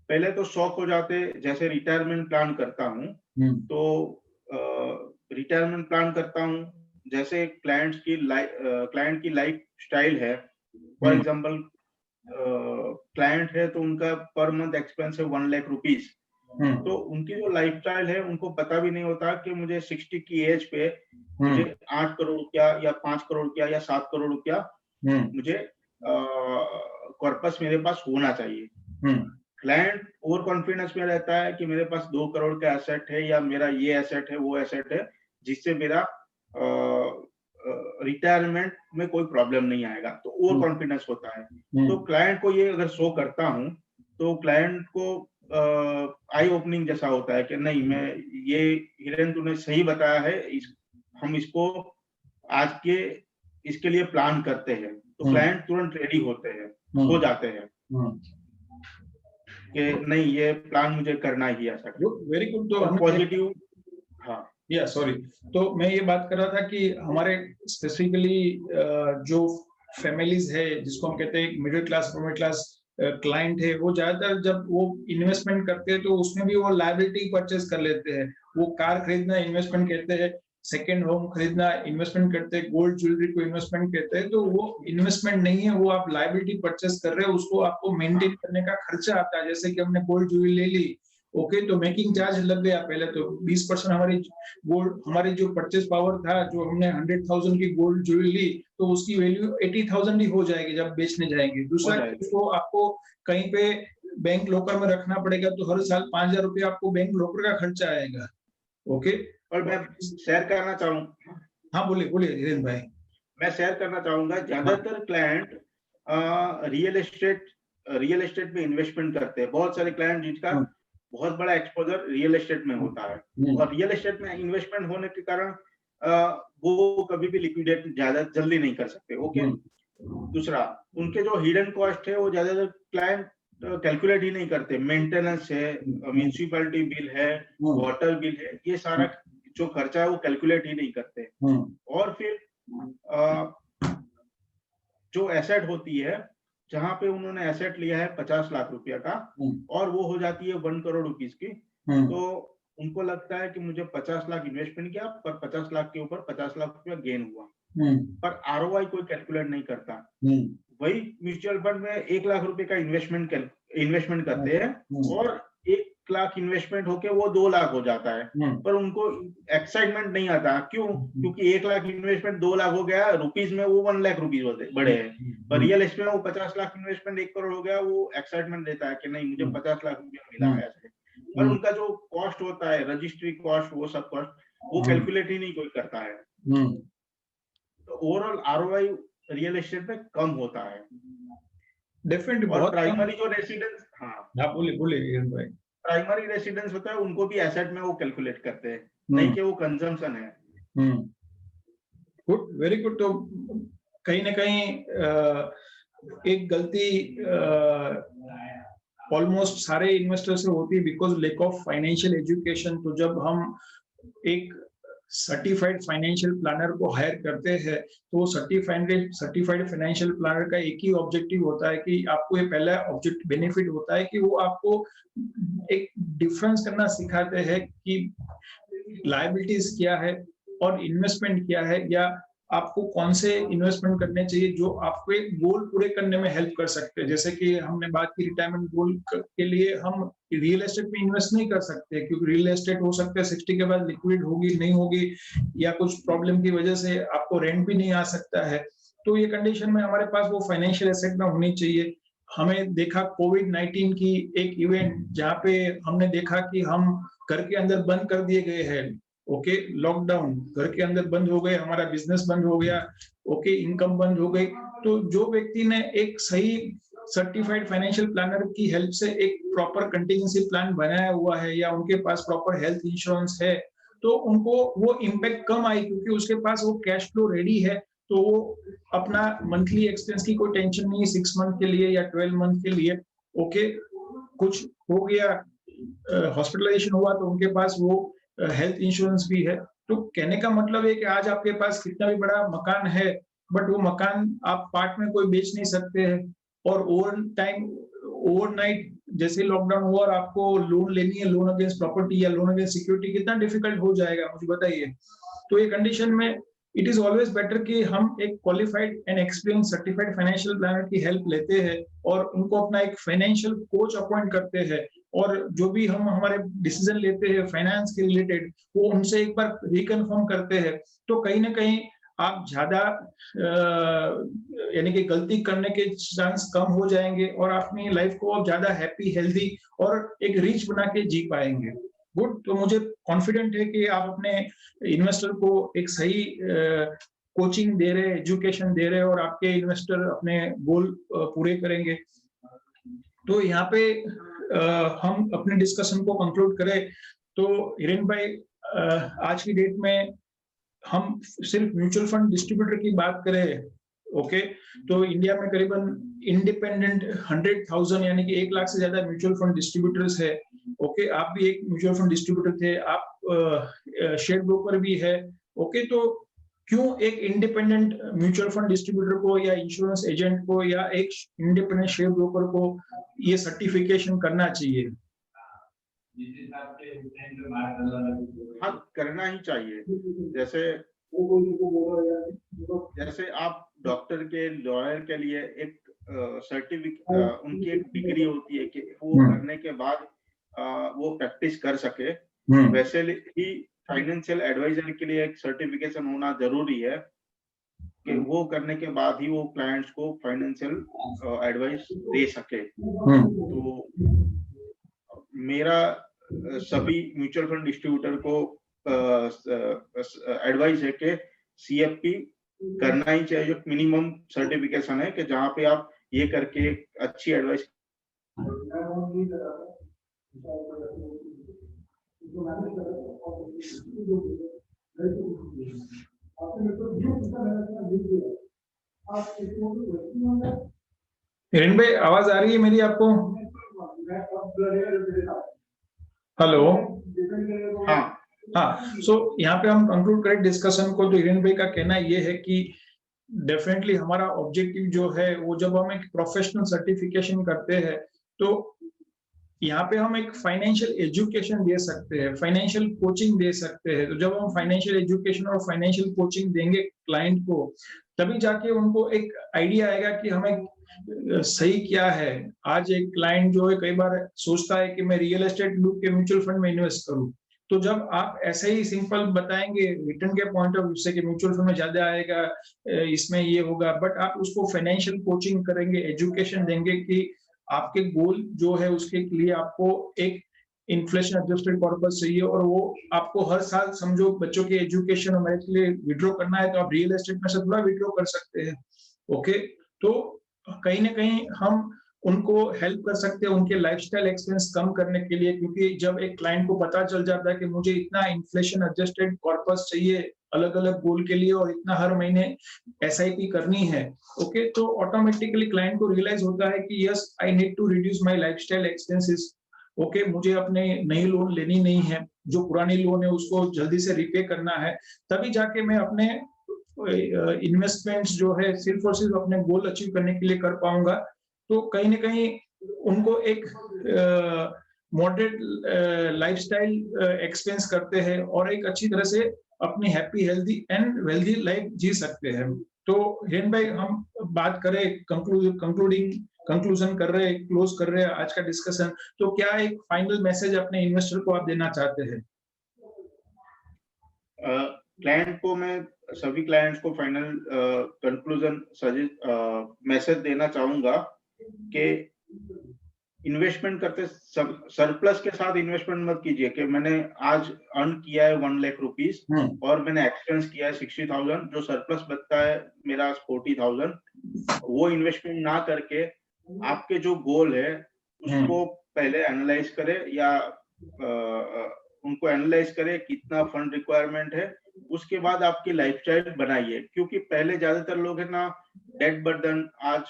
पहले तो शौक हो जाते, जैसे रिटायरमेंट प्लान करता हूँ, तो रिटायरमेंट प्लान करता हूँ, जैसे क्लाइंट की लाइफ स्टाइल है। फॉर एग्जाम्पल, क्लाइंट है तो उनका पर मंथ एक्सपेंस है 1 लाख रुपीज, तो उनकी जो लाइफ स्टाइल है उनको पता भी नहीं होता कि मुझे 60 की एज पे मुझे 8 करोड़ रुपया या 5 करोड़ रुपया या 7 करोड़ रुपया मुझे कॉर्पस मेरे पास होना चाहिए। क्लाइंट ओवर कॉन्फिडेंस में रहता है कि मेरे पास 2 करोड़ का एसेट है, या मेरा ये एसेट है, वो एसेट है, जिससे मेरा रिटायरमेंट में कोई प्रॉब्लम नहीं आएगा, तो ओवर कॉन्फिडेंस होता है। तो क्लाइंट को ये अगर शो करता हूँ, तो क्लाइंट को आई ओपनिंग जैसा होता है कि नहीं, मैं ये हिरेन तूने सही बताया है, हम इसको आज के इसके लिए प्लान करते हैं, तो क्लाइंट तुरंत रेडी होते हैं, हो जाते हैं कि नहीं, ये प्लान मुझे करना ही ऐसा। Very good. तो पॉजिटिव, हाँ, या सॉरी, तो मैं ये बात कर रहा था कि हमारे स्पेसिफिकली जो फैमिलीज है, जिसको हम कहते हैं मिडिल क्लास क्लाइंट है, वो ज्यादातर जब वो इन्वेस्टमेंट करते हैं तो उसमें भी वो लायबिलिटी परचेज कर लेते हैं। वो कार खरीदना इन्वेस्टमेंट कहते हैं, सेकेंड होम खरीदना इन्वेस्टमेंट करते हैं, गोल्ड ज्वेलरी को इन्वेस्टमेंट कहते हैं। तो वो इन्वेस्टमेंट नहीं है, वो आप लायबिलिटी परचेज कर रहे हो, उसको आपको मेंटेन करने का खर्चा आता है। जैसे कि हमने गोल्ड ज्वेलरी ले ली, ओके, तो मेकिंग चार्ज लग गया पहले, तो 20% हमारी गोल्ड, हमारी जो परचेज पावर था, जो हमने 100,000 की गोल्ड ज्वेलरी ली, तो उसकी वैल्यू 80,000 ही हो जाएगी जब बेचने जाएंगे। दूसरा, उसको आपको कहीं पे बैंक लॉकर में रखना पड़ेगा, तो हर साल 5,000 रुपया आपको बैंक लॉकर का खर्चा आएगा। ओके, और मैं शेयर करना चाहूंगा। हाँ, बोलिए बोलिए हिरेन भाई। मैं शेयर करना चाहूंगा, ज्यादातर क्लाइंट रियल एस्टेट में इन्वेस्टमेंट करते हैं। बहुत सारे क्लाइंट जिनका बहुत बड़ा एक्सपोजर रियल एस्टेट में होता है, और रियल एस्टेट में इन्वेस्टमेंट होने के कारण वो कभी भी लिक्विडेट ज्यादा जल्दी नहीं कर सकते। ओके, दूसरा, उनके जो हिडन कॉस्ट है वो ज्यादातर क्लाइंट कैलकुलेट ही नहीं करते। मेंटेनेंस है, म्यूनिसिपैलिटी बिल है, वाटर बिल है, ये सारा जो खर्चा है वो कैलकुलेट ही नहीं करते। और फिर जो एसेट होती है, जहां पे उन्होंने एसेट लिया है 50 लाख रुपया का, और वो हो जाती है 1 करोड़ रुपीस की, तो उनको लगता है कि मुझे 50 लाख इन्वेस्टमेंट किया, पर 50 लाख के ऊपर 50 लाख रुपया गेन हुआ, पर आरओआई कोई कैलकुलेट नहीं करता। वही म्यूचुअल फंड में 1 लाख रुपए का इन्वेस्टमेंट करते हैं, और एक लाख इन्वेस्टमेंट होके वो 2 लाख हो जाता है, पर उनको एक्साइटमेंट नहीं आता। क्यों? क्योंकि 1 लाख इन्वेस्टमेंट 2 लाख हो गया, रुपीज में वो 1 लाख रुपीज होते बढ़े हैं। पर रियल एस्टेट में वो 50 लाख इन्वेस्टमेंट 1 करोड़ हो गया, वो एक्साइटमेंट देता है कि नहीं मुझे 50 लाख रुपया मिला है ऐसे। पर उनका जो कॉस्ट होता है, रजिस्ट्री कॉस्ट, वो सब कॉस्ट, वो कैलकुलेट ही नहीं कोई करता है। तो ओवरऑल आरओआई रियल एस्टेट में कम होता है। डेफिनेटली और बहुत प्राइमरी जो रेसिडेंस, हाँ बोलिए भाई, प्राइमरी रेसिडेंस होता है उनको भी एसेट में वो कैलकुलेट करते हैं, नहीं कि वो कंजम्पशन है। Good, very good. तो कहीं ना कहीं एक गलती ऑलमोस्ट सारे इन्वेस्टर से होती है, because lack of financial education. तो जब हम एक सर्टिफाइड फाइनेंशियल प्लानर को हायर करते हैं, तो सर्टिफाइड फाइनेंशियल प्लानर का एक ही ऑब्जेक्टिव होता है कि आपको, ये पहला ऑब्जेक्ट बेनिफिट होता है कि वो आपको एक डिफरेंस करना सिखाते हैं कि लायबिलिटीज क्या है और इन्वेस्टमेंट क्या है, या आपको कौन से इन्वेस्टमेंट करने चाहिए जो आपको एक गोल पूरे करने में हेल्प कर सकते हैं। जैसे कि हमने बात की रिटायरमेंट गोल के लिए हम रियल एस्टेट में इन्वेस्ट नहीं कर सकते, क्योंकि रियल एस्टेट हो सकता है 60 के बाद लिक्विड होगी नहीं होगी, या कुछ प्रॉब्लम की वजह से आपको रेंट भी नहीं आ सकता है। तो ये कंडीशन में हमारे पास वो फाइनेंशियल एसेट ना होनी चाहिए। हमें देखा कोविड-19 की एक इवेंट, जहाँ पे हमने देखा कि हम घर के अंदर बंद कर दिए गए हैं। ओके, लॉकडाउन, घर के अंदर बंद हो गए, हमारा बिजनेस बंद हो गया, ओके, इनकम बंद हो गई। तो जो व्यक्ति ने एक सही सर्टिफाइड फाइनेंशियल प्लानर की हेल्प से एक प्रॉपर कंटिजेंसी प्लान बनाया हुआ है, या उनके पास प्रॉपर हेल्थ इंश्योरेंस है, तो उनको वो इम्पैक्ट कम आई, क्योंकि उसके पास वो कैश फ्लो रेडी है। तो वो अपना मंथली एक्सपेंस की कोई टेंशन नहीं है 6 मंथ के लिए या 12 मंथ के लिए। ओके, कुछ हो गया, हॉस्पिटलाइजेशन हुआ, तो उनके पास वो हेल्थ इंश्योरेंस भी है। तो कहने का मतलब है कि आज आपके पास कितना भी बड़ा मकान है, बट वो मकान आप पार्ट में कोई बेच नहीं सकते हैं, और ओवरनाइट जैसे लॉकडाउन हुआ और आपको लोन लेनी है, लोन अगेंस्ट प्रॉपर्टी या लोन अगेंस्ट सिक्योरिटी, कितना डिफिकल्ट हो जाएगा मुझे बताइए। तो ये कंडीशन में इट इज ऑलवेज बेटर कि हम एक qualified and experience certified financial planner की हेल्प लेते हैं, और उनको अपना एक फाइनेंशियल कोच अपॉइंट करते हैं, और जो भी हम हमारे डिसीजन लेते हैं फाइनेंस के रिलेटेड, वो उनसे एक बार रिकन्फर्म करते हैं। तो कहीं ना कहीं आप ज्यादा यानी कि गलती करने के चांस कम हो जाएंगे, और अपनी लाइफ को आप ज्यादा हैप्पी, हेल्दी और एक रिच बना के जी पाएंगे। गुड। तो मुझे कॉन्फिडेंट है कि आप अपने इन्वेस्टर को एक सही कोचिंग दे रहे, एजुकेशन दे रहे, और आपके इन्वेस्टर अपने गोल पूरे करेंगे। तो यहाँ पे हम अपने डिस्कशन को कंक्लूड करें तो हिरेन भाई, आज की डेट में हम सिर्फ म्यूचुअल फंड डिस्ट्रीब्यूटर की बात करें, ओके, तो इंडिया में करीबन इंडिपेंडेंट 100,000 यानी कि 1 लाख से ज्यादा म्यूचुअल फंड डिस्ट्रीब्यूटर्स है। ओके, आप भी एक म्यूचुअल फंड डिस्ट्रीब्यूटर थे, आप शेयर ब्रोकर भी है। ओके, तो क्यों एक इंडिपेंडेंट म्यूचुअल फंड डिस्ट्रीब्यूटर को या इंश्योरेंस एजेंट को या एक इंडिपेंडेंट शेयर ब्रोकर को ये सर्टिफिकेशन करना चाहिए? हाँ, करना ही चाहिए। जैसे आप डॉक्टर के, लॉयर के लिए एक सर्टिफिकेट, उनकी एक डिग्री होती है कि वो करने के बाद वो प्रैक्टिस कर सके, वैसे ही फाइनेंशियल एडवाइजर के लिए एक सर्टिफिकेशन होना जरूरी है कि वो करने के बाद ही वो क्लाइंट्स को फाइनेंशियल एडवाइस दे सके। तो मेरा सभी म्यूचुअल फंड डिस्ट्रीब्यूटर को एडवाइस है कि सीएफपी करना ही चाहिए। जो मिनिमम सर्टिफिकेशन है कि जहाँ पे आप ये करके अच्छी एडवाइस। हिरेन भाई, आवाज आ रही है मेरी आपको? हेलो। हाँ, सो यहाँ पे हम कंक्लूड करें डिस्कशन को। तो हिरेन भाई का कहना ये है कि डेफिनेटली हमारा ऑब्जेक्टिव जो है, वो जब हम एक प्रोफेशनल सर्टिफिकेशन करते हैं, तो यहाँ पे हम एक फाइनेंशियल एजुकेशन दे सकते हैं, फाइनेंशियल कोचिंग दे सकते हैं। तो जब हम फाइनेंशियल एजुकेशन और फाइनेंशियल कोचिंग देंगे क्लाइंट को, तभी जाके उनको एक आइडिया आएगा कि हमें सही क्या है। आज एक क्लाइंट जो है कई बार सोचता है कि मैं रियल एस्टेट लूं कि म्यूचुअल फंड में इन्वेस्ट करूं। तो जब आप ऐसे ही सिंपल बताएंगे रिटर्न के पॉइंट ऑफ व्यू से कि म्यूचुअल फंड में ज्यादा आएगा, इसमें ये होगा, बट आप उसको फाइनेंशियल कोचिंग करेंगे, एजुकेशन देंगे कि आपके गोल जो है उसके लिए आपको एक इन्फ्लेशन एडजस्टेड कॉर्पस चाहिए और वो आपको हर साल समझो बच्चों की एजुकेशन और मैरिज के लिए विड्रॉ करना है, तो आप रियल एस्टेट में से थोड़ा विड्रॉ कर सकते हैं। ओके, तो कहीं ना कहीं हम उनको हेल्प कर सकते हैं उनके लाइफस्टाइल एक्सपेंस कम करने के लिए, क्योंकि जब एक क्लाइंट को पता चल जाता है कि मुझे इतना इन्फ्लेशन एडजस्टेड कॉर्पस चाहिए अलग अलग गोल के लिए और इतना हर महीने एसआईपी करनी है, ओके, तो ऑटोमेटिकली क्लाइंट को रियलाइज होता है कि yes I need to reduce my lifestyle expenses. Okay, मुझे अपने नई लोन लेनी नहीं है, जो पुरानी लोन है उसको जल्दी से रिपे करना है, तभी जाके मैं अपने इन्वेस्टमेंट्स जो है सिर्फ और सिर्फ अपने गोल अचीव करने के लिए कर पाऊंगा। तो कहीं ना कहीं उनको एक मॉडरेट लाइफस्टाइल एक्सपेंस करते हैं और एक अच्छी तरह से अपनी happy healthy and wealthy life जी सकते हैं। तो हिरेन भाई, हम बात करें कंक्लूजन कर रहे हैं, क्लोज कर रहे हैं आज का डिस्कशन, तो क्या एक फाइनल मैसेज अपने इन्वेस्टर को आप देना चाहते हैं? क्लाइंट को मैं सभी क्लाइंट्स को फाइनल कंक्लूजन मैसेज देना चाहूंगा कि इन्वेस्टमेंट करते सरप्लस के साथ इन्वेस्टमेंट मत कीजिए कि मैंने आज अर्न किया है 1 लाख रुपीस और मैंने एक्सपेंस किया है 60,000, जो सरप्लस बचता है मेरा 40,000, वो इन्वेस्टमेंट ना करके आपके जो गोल है उसको पहले एनालाइज करें या उनको एनालाइज करें कितना फंड रिक्वायरमेंट है, उसके बाद आपकी लाइफस्टाइल बनाइए। क्योंकि पहले ज्यादातर लोग है ना डेट बर्डन, आज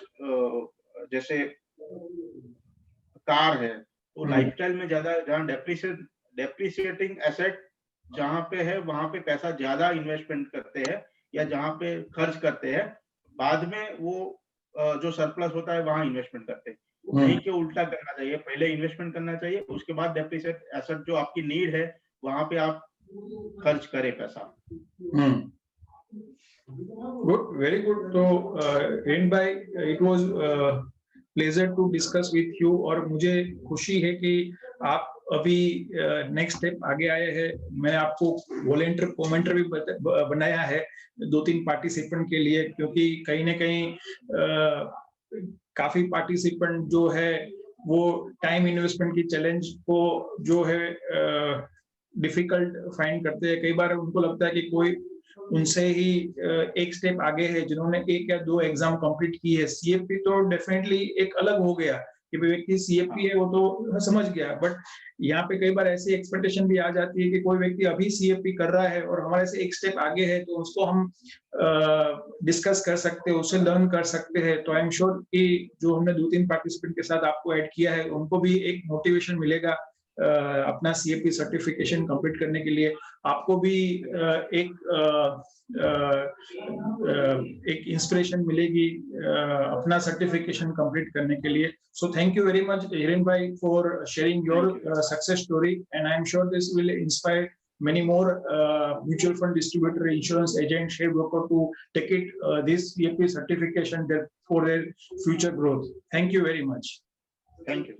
जैसे कार है तो लाइफस्टाइल में ज्यादा जहाँ डेप्रिसिएटिंग एसेट जहाँ पे है वहां पे पैसा ज्यादा इन्वेस्टमेंट करते हैं या जहाँ पे खर्च करते हैं, बाद में वो जो सरप्लस होता है वहां इन्वेस्टमेंट करते हैं। नहीं कि उल्टा करना चाहिए, पहले इन्वेस्टमेंट करना चाहिए, उसके बाद डेप्रिसिएट एसेट जो आपकी नीड है वहां पे आप खर्च करें पैसा। Good, very good. तो Hiren bhai, it was pleasure to discuss with you और मुझे खुशी है कि आप अभी नेक्स्ट स्टेप आगे आए हैं। मैं आपको वॉलेंटियर कमेंटर भी बनाया है 2-3 पार्टिसिपेंट के लिए, क्योंकि कहीं ना कहीं काफी पार्टिसिपेंट जो है वो टाइम इन्वेस्टमेंट की चैलेंज को जो है डिफिकल्ट फाइंड करते हैं। कई बार उनको लगता है कि कोई उनसे ही एक स्टेप आगे है, जिन्होंने 1 या 2 एग्जाम कंप्लीट की है। सीएफपी तो डेफिनेटली एक अलग हो गया कि व्यक्ति सीएफपी है वो तो समझ गया, बट यहाँ पे कई बार ऐसी एक्सपेक्टेशन भी आ जाती है कि कोई व्यक्ति अभी सीएफपी कर रहा है और हमारे से एक स्टेप आगे है, तो उसको हम डिस्कस कर सकते हैं, उससे लर्न कर सकते हैं। तो आई एम श्योर कि जो हमने 2-3 पार्टिसिपेंट के साथ आपको ऐड किया है उनको भी एक मोटिवेशन मिलेगा अपना सीएपी सर्टिफिकेशन कंप्लीट करने के लिए। आपको भी एक इंस्पिरेशन मिलेगी अपना सर्टिफिकेशन कंप्लीट करने के लिए। So thank you very much Hiren भाई for sharing your success story, and I am sure this will inspire many more mutual fund distributor, insurance agent, share broker to take it this CFP certification for their future growth. Thank you very much. Thank you.